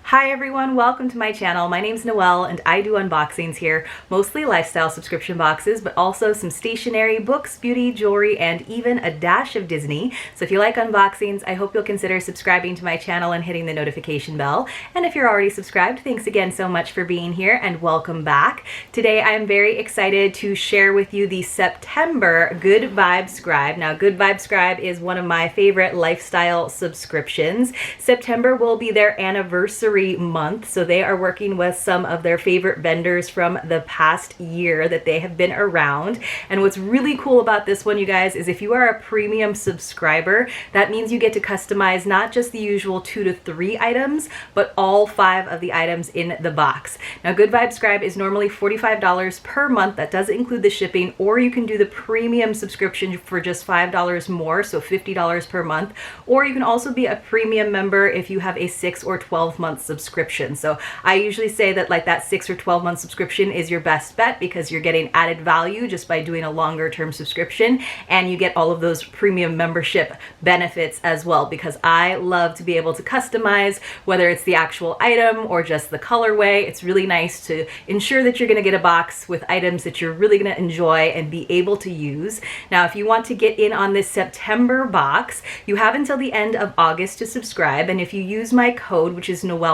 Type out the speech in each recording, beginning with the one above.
Hi everyone, welcome to my channel. My name's Noelle and I do unboxings here, mostly lifestyle subscription boxes, but also some stationery, books, beauty, jewelry, and even a dash of Disney. So if you like unboxings, I hope you'll consider subscribing to my channel and hitting the notification bell. And if you're already subscribed, thanks again so much for being here and welcome back. Today I am very excited to share with you the September Good Vibes Scribe. Now, Good Vibes Scribe is one of my favorite lifestyle subscriptions. September will be their anniversary month, so they are working with some of their favorite vendors from the past year that they have been around. And what's really cool about this one, you guys, is if you are a premium subscriber, that means you get to customize not just the usual 2 to 3 items, but all 5 of the items in the box. Now, Good Vibes Scribe is normally $45 per month. That does include the shipping, or you can do the premium subscription for just $5 more, so $50 per month. Or you can also be a premium member if you have a 6 or 12 month subscription. So I usually say that like that 6 or 12 month subscription is your best bet because you're getting added value just by doing a longer term subscription, and you get all of those premium membership benefits as well, because I love to be able to customize whether it's the actual item or just the colorway. It's really nice to ensure that you're going to get a box with items that you're really going to enjoy and be able to use. Now, if you want to get in on this September box, you have until the end of August to subscribe, and if you use my code, which is Noelle9,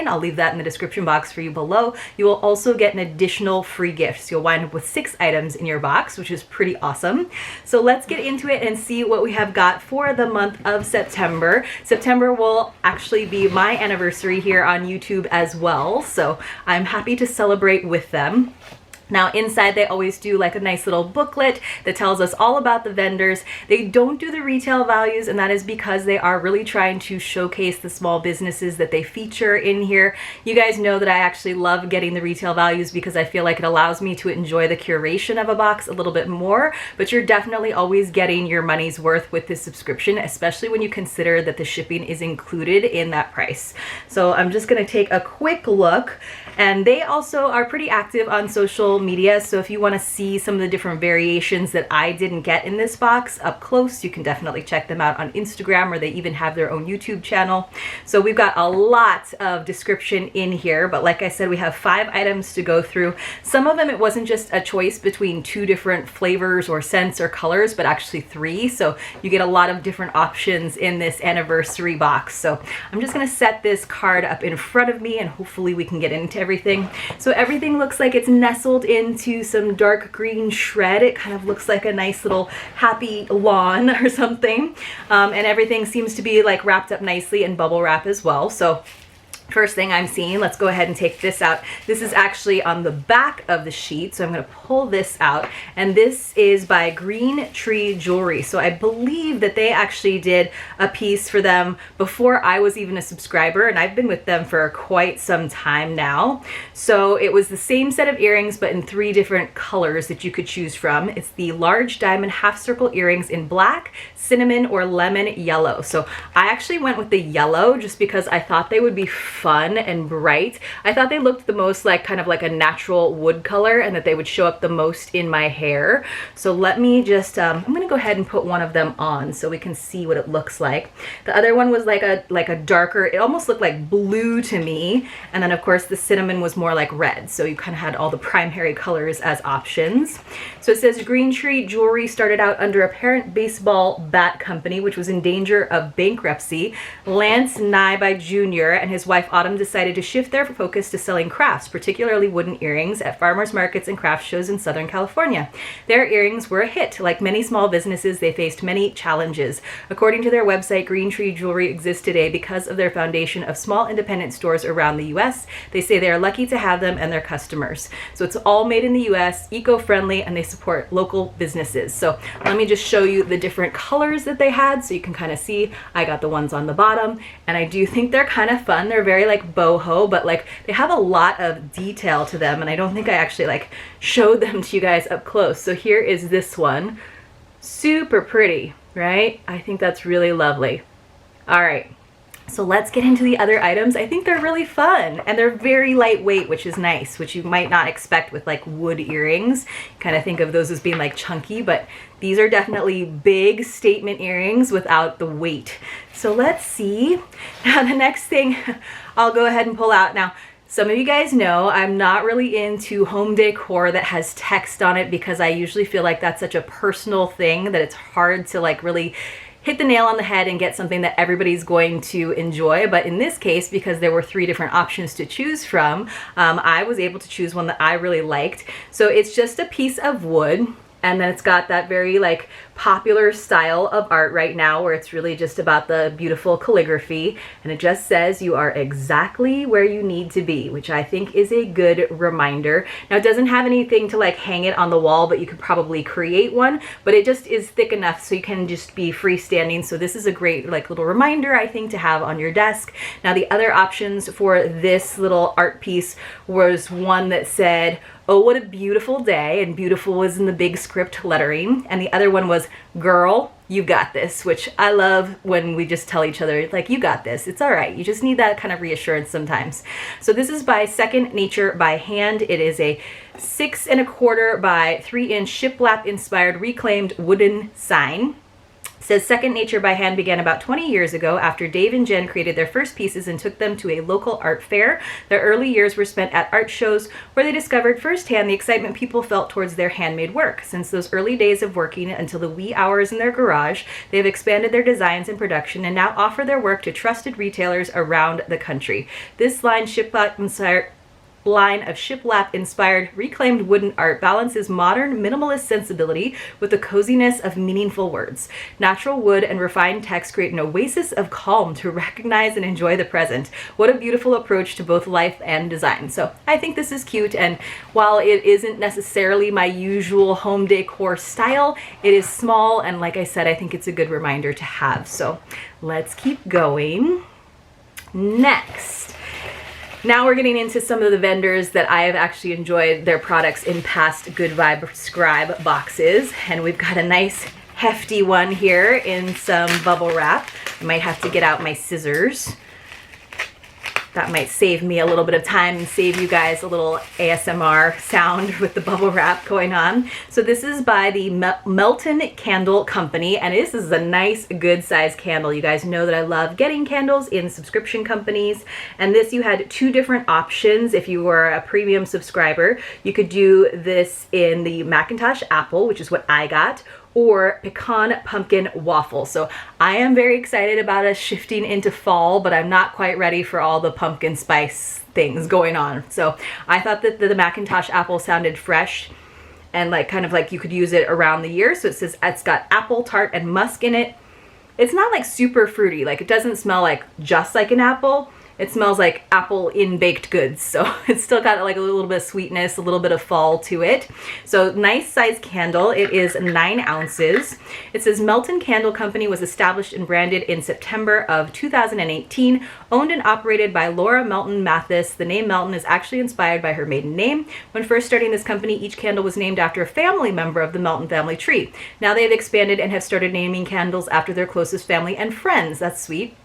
I'll leave that in the description box for you below, you will also get an additional free gift. So you'll wind up with 6 items in your box, which is pretty awesome. So let's get into it and see what we have got for the month of September. September will actually be my anniversary here on YouTube as well, so I'm happy to celebrate with them. Now, inside they always do like a nice little booklet that tells us all about the vendors. They don't do the retail values, and that is because they are really trying to showcase the small businesses that they feature in here. You guys know that I actually love getting the retail values because I feel like it allows me to enjoy the curation of a box a little bit more, but you're definitely always getting your money's worth with this subscription, especially when you consider that the shipping is included in that price. So I'm just going to take a quick look, and they also are pretty active on social media, so if you want to see some of the different variations that I didn't get in this box up close, you can definitely check them out on Instagram, or they even have their own YouTube channel. So we've got a lot of description in here, but like I said, we have 5 items to go through. Some of them it wasn't just a choice between 2 different flavors or scents or colors, but actually 3, so you get a lot of different options in this anniversary box. So I'm just going to set this card up in front of me and hopefully we can get into everything. So everything looks like it's nestled into some dark green shred. It kind of looks like a nice little happy lawn or something, and everything seems to be like wrapped up nicely in bubble wrap as well. So first thing I'm seeing, let's go ahead and take this out. This is actually on the back of the sheet, so I'm going to pull this out, and this is by Green Tree Jewelry. So I believe that they actually did a piece for them before I was even a subscriber, and I've been with them for quite some time now. So it was the same set of earrings, but in 3 different colors that you could choose from. It's the large diamond half circle earrings in black, cinnamon, or lemon yellow. So I actually went with the yellow just because I thought they would be fun and bright. I thought they looked the most like kind of like a natural wood color, and that they would show up the most in my hair. So let me just I'm gonna go ahead and put one of them on so we can see what it looks like. The other one was like a darker, it almost looked like blue to me, and then of course the cinnamon was more like red, so you kind of had all the primary colors as options. So it says Green Tree Jewelry started out under a parent baseball bat company which was in danger of bankruptcy. Lance Nyby Jr. and his wife Autumn decided to shift their focus to selling crafts, particularly wooden earrings, at farmers markets and craft shows in Southern California. Their earrings were a hit. Like many small businesses, they faced many challenges. According to their website, Green Tree Jewelry exists today because of their foundation of small independent stores around the U.S. They say they are lucky to have them and their customers. So it's all made in the U.S., eco-friendly, and they support local businesses. So let me just show you the different colors that they had so you can kind of see. I got the ones on the bottom, and I do think they're kind of fun. They're very like boho, but like they have a lot of detail to them, and I don't think I actually like showed them to you guys up close. So here is this one. Super pretty, right? I think that's really lovely. All right, So let's get into the other items. I think they're really fun and they're very lightweight, which is nice, which you might not expect with like wood earrings. Kind of think of those as being like chunky, but these are definitely big statement earrings without the weight. So let's see. Now the next thing I'll go ahead and pull out. Now, some of you guys know I'm not really into home decor that has text on it because I usually feel like that's such a personal thing that it's hard to like really hit the nail on the head and get something that everybody's going to enjoy. But in this case, because there were 3 different options to choose from, I was able to choose one that I really liked. So it's just a piece of wood, and then it's got that very like popular style of art right now where it's really just about the beautiful calligraphy, and it just says you are exactly where you need to be, which I think is a good reminder. Now it doesn't have anything to like hang it on the wall, but you could probably create one, but it just is thick enough so you can just be freestanding. So this is a great like little reminder, I think, to have on your desk. Now the other options for this little art piece was one that said, "Oh, what a beautiful day," and beautiful was in the big script lettering, and the other one was, "Girl, you got this," which I love when we just tell each other, like, you got this, it's all right. You just need that kind of reassurance sometimes. So this is by Second Nature by hand. It is a 6 1/4 by 3 inch shiplap inspired reclaimed wooden sign. It says Second Nature by hand began about 20 years ago after Dave and Jen created their first pieces and took them to a local art fair. Their early years were spent at art shows where they discovered firsthand the excitement people felt towards their handmade work. Since those early days of working until the wee hours in their garage, they have expanded their designs and production and now offer their work to trusted retailers around the country. This line of shiplap inspired reclaimed wooden art balances modern minimalist sensibility with the coziness of meaningful words. Natural wood and refined text create an oasis of calm to recognize and enjoy the present. What a beautiful approach to both life and design. So I think this is cute, and while it isn't necessarily my usual home decor style, it is small, and like I said, I think it's a good reminder to have. So let's keep going. Next, now we're getting into some of the vendors that I have actually enjoyed their products in past Good Vibe Scribe boxes. And we've got a nice hefty one here in some bubble wrap. I might have to get out my scissors. That might save me a little bit of time and save you guys a little ASMR sound with the bubble wrap going on. So this is by the Melton Candle Company, and this is a nice good size candle. You guys know that I love getting candles in subscription companies, and this you had 2 different options. If you were a premium subscriber, you could do this in the Macintosh apple, which is what I got, or pecan pumpkin waffle. So I am very excited about us shifting into fall, but I'm not quite ready for all the pumpkin spice things going on. So I thought that the Macintosh apple sounded fresh and like kind of like you could use it around the year. So it says it's got apple, tart, and musk in it. It's not like super fruity. Like it doesn't smell like just like an apple. It smells like apple in baked goods. So it's still got like a little bit of sweetness, a little bit of fall to it. So nice size candle. It is 9 ounces. It says Melton Candle Company was established and branded in September of 2018, owned and operated by Laura Melton Mathis. The name Melton is actually inspired by her maiden name. When first starting this company, each candle was named after a family member of the Melton family tree. Now they have expanded and have started naming candles after their closest family and friends. That's sweet.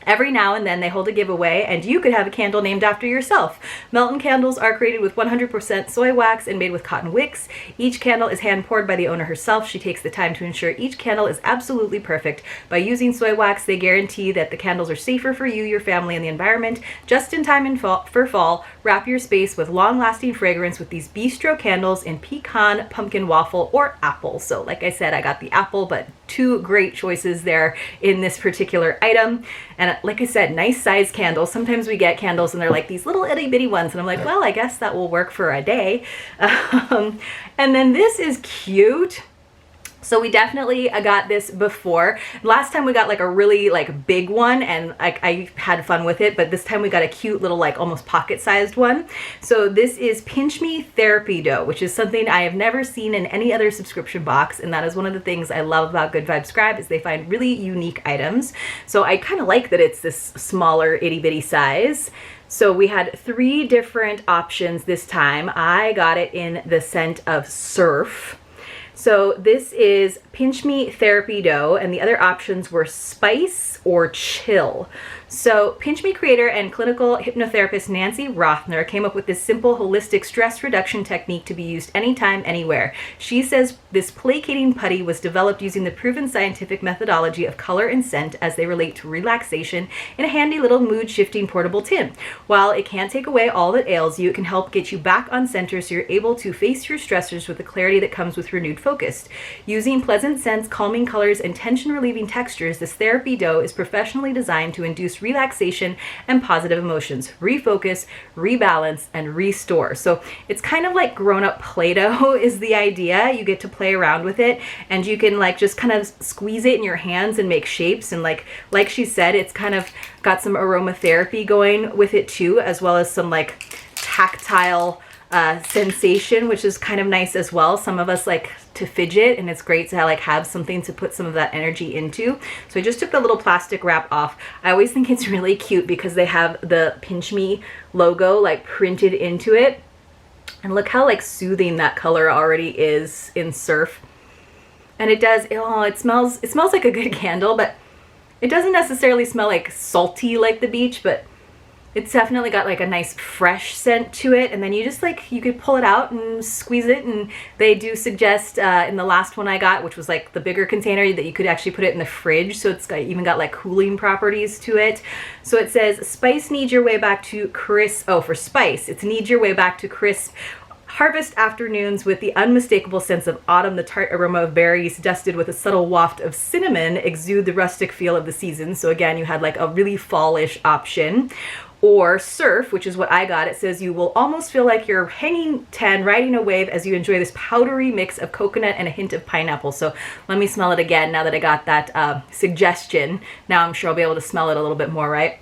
Every now and then they hold a giveaway and you could have a candle named after yourself. Melton candles are created with 100% soy wax and made with cotton wicks. Each candle is hand poured by the owner herself. She takes the time to ensure each candle is absolutely perfect. By using soy wax, they guarantee that the candles are safer for you, your family, and the environment. Just in time for fall, wrap your space with long-lasting fragrance with these bistro candles in pecan, pumpkin waffle, or apple. So like I said, I got the apple, but 2 great choices there in this particular item. And like I said, nice size candles. Sometimes we get candles and they're like these little itty bitty ones, and I'm like, well, I guess that will work for a day. And then this is cute. So we definitely got this before. Last time we got like a really like big one, and I had fun with it, but this time we got a cute little like almost pocket-sized one. So this is Pinch Me Therapy Dough, which is something I have never seen in any other subscription box, and that is one of the things I love about Good Vibe Scribe is they find really unique items. So I kind of like that it's this smaller itty bitty size. So we had 3 different options this time. I got it in the scent of Surf. So this is Pinch Me Therapy Dough, and the other options were Spice or Chill. So Pinch Me creator and clinical hypnotherapist Nancy Rothner came up with this simple holistic stress reduction technique to be used anytime, anywhere. She says this placating putty was developed using the proven scientific methodology of color and scent as they relate to relaxation in a handy little mood shifting portable tin. While it can't take away all that ails you, it can help get you back on center so you're able to face your stressors with the clarity that comes with renewed focus. Using pleasant scents, calming colors, and tension relieving textures, this therapy dough is professionally designed to induce relaxation and positive emotions, refocus, rebalance, and restore. So it's kind of like grown-up Play-Doh is the idea. You get to play around with it, and you can like just kind of squeeze it in your hands and make shapes. And like she said, it's kind of got some aromatherapy going with it too, as well as some like tactile sensation, which is kind of nice as well. Some of us like to fidget, and it's great to like have something to put some of that energy into. So I just took the little plastic wrap off. I always think it's really cute because they have the Pinch Me logo like printed into it. And look how like soothing that color already is in Surf. And it does, oh, it smells like a good candle, but it doesn't necessarily smell like salty like the beach, but it's definitely got like a nice fresh scent to it. And then you just like, you could pull it out and squeeze it. And they do suggest in the last one I got, which was like the bigger container, that you could actually put it in the fridge. So it's even got like cooling properties to it. So it says, spice needs your way back to crisp. Oh, for spice, it's need your way back to crisp harvest afternoons with the unmistakable sense of autumn. The tart aroma of berries dusted with a subtle waft of cinnamon exude the rustic feel of the season. So again, you had like a really fallish option. Or Surf, which is what I got. It says you will almost feel like you're hanging 10, riding a wave as you enjoy this powdery mix of coconut and a hint of pineapple. So let me smell it again now that I got that suggestion. Now I'm sure I'll be able to smell it a little bit more, right?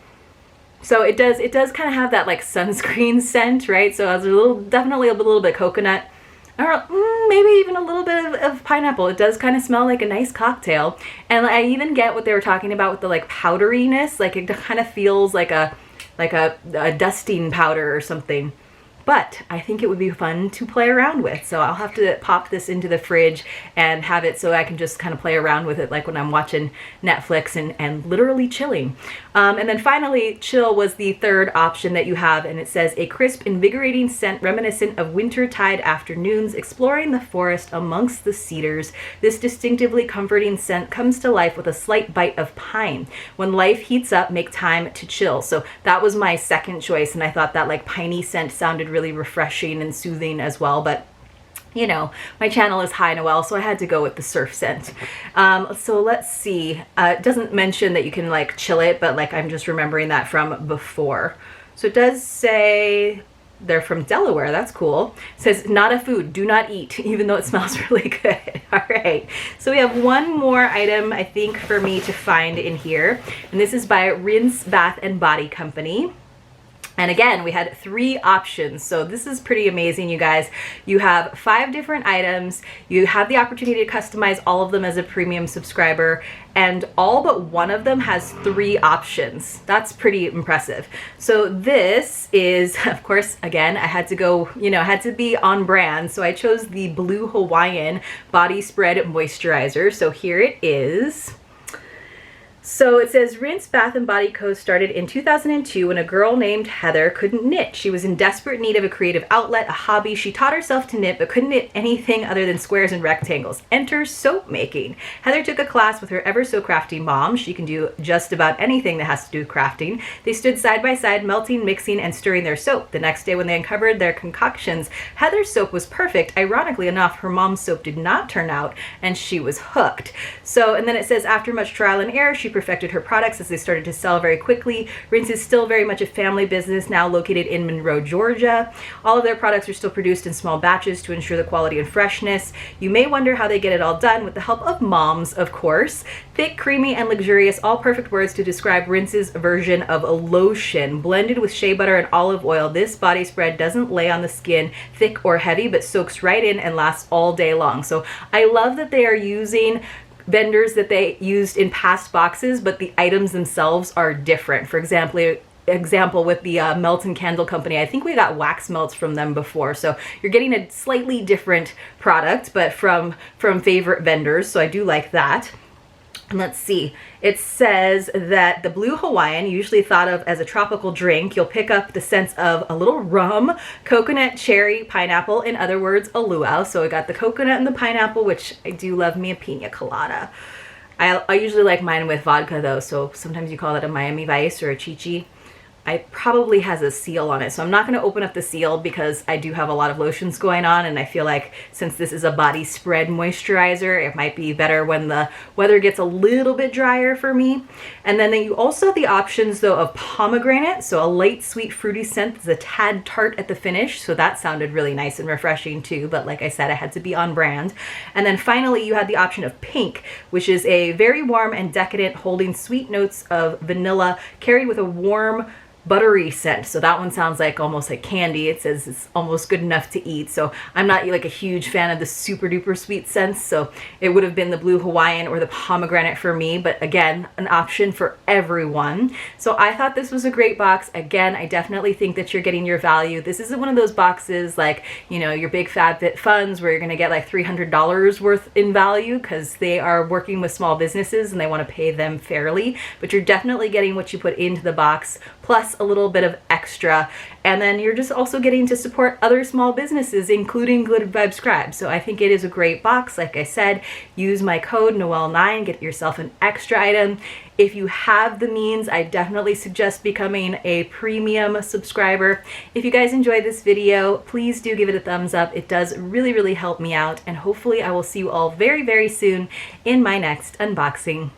So it does kind of have that like sunscreen scent, right? So it's definitely a little bit coconut, or maybe even a little bit of pineapple. It does kind of smell like a nice cocktail. And I even get what they were talking about with the like powderiness. Like it kind of feels like a dusting powder or something. But I think it would be fun to play around with. So I'll have to pop this into the fridge and have it so I can just kind of play around with it like when I'm watching Netflix and literally chilling. And then finally, chill was the third option that you have. And it says a crisp, invigorating scent reminiscent of wintertide afternoons exploring the forest amongst the cedars. This distinctively comforting scent comes to life with a slight bite of pine. When life heats up, make time to chill. So that was my second choice. And I thought that like piney scent sounded really refreshing and soothing as well, but you know, my channel is hinoël, so I had to go with the Surf scent. So let's see. It doesn't mention that you can like chill it, but like I'm just remembering that from before. So it does say they're from Delaware. That's cool. It says not a food, do not eat, even though it smells really good. All right. So we have one more item I think for me to find in here, and this is by Rinse Bath and Body Company. And again, we had 3 options. So this is pretty amazing, you guys. You have 5 different items. You have the opportunity to customize all of them as a premium subscriber, and all but one of them has 3 options. That's pretty impressive. So this is, of course, again, I had to go, you know, had to be on brand. So I chose the Blue Hawaiian Body Spread Moisturizer. So here it is. So it says Rinse Bath and Body Co. started in 2002 when a girl named Heather couldn't knit. She was in desperate need of a creative outlet, a hobby. She taught herself to knit, but couldn't knit anything other than squares and rectangles. Enter soap making. Heather took a class with her ever so crafty mom. She can do just about anything that has to do with crafting. They stood side by side, melting, mixing, and stirring their soap. The next day when they uncovered their concoctions, Heather's soap was perfect. Ironically enough, her mom's soap did not turn out, and she was hooked. So, and then it says after much trial and error, she perfected her products as they started to sell very quickly. Rinse is still very much a family business, now located in Monroe, Georgia. All of their products are still produced in small batches to ensure the quality and freshness. You may wonder how they get it all done, with the help of moms, of course. Thick, creamy, and luxurious, all perfect words to describe Rinse's version of a lotion. Blended with shea butter and olive oil, this body spread doesn't lay on the skin thick or heavy, but soaks right in and lasts all day long. So I love that they are using vendors that they used in past boxes, but the items themselves are different. For example with the Melton candle company, I think we got wax melts from them before. So you're getting a slightly different product, but from favorite vendors. So I do like that. And let's see, it says that the Blue Hawaiian, usually thought of as a tropical drink, you'll pick up the sense of a little rum, coconut, cherry, pineapple, in other words, a luau. So I got the coconut and the pineapple, which I do love me a pina colada. I usually like mine with vodka though, so sometimes you call that a Miami Vice or a Chi-Chi. It probably has a seal on it, so I'm not going to open up the seal because I do have a lot of lotions going on, and I feel like since this is a body spread moisturizer, it might be better when the weather gets a little bit drier for me. And then you also have the options though of pomegranate, so a light sweet fruity scent that's a tad tart at the finish, so that sounded really nice and refreshing too, but like I said, it had to be on brand. And then finally you had the option of pink, which is a very warm and decadent, holding sweet notes of vanilla carried with a warm buttery scent. So that one sounds like almost like candy. It says it's almost good enough to eat. So I'm not like a huge fan of the super duper sweet scents. So it would have been the Blue Hawaiian or the pomegranate for me, but again, an option for everyone. So I thought this was a great box. Again, I definitely think that you're getting your value. This isn't one of those boxes like, you know, your big FabFitFuns where you're going to get like $300 worth in value, because they are working with small businesses and they want to pay them fairly, but you're definitely getting what you put into the box, plus a little bit of extra, and then you're just also getting to support other small businesses, including goodvibescribe. So I think it is a great box. Like I said, use my code Noel9, get yourself an extra item. If you have the means, I definitely suggest becoming a premium subscriber. If you guys enjoyed this video, please do give it a thumbs up. It does really, really help me out, and hopefully I will see you all very, very soon in my next unboxing.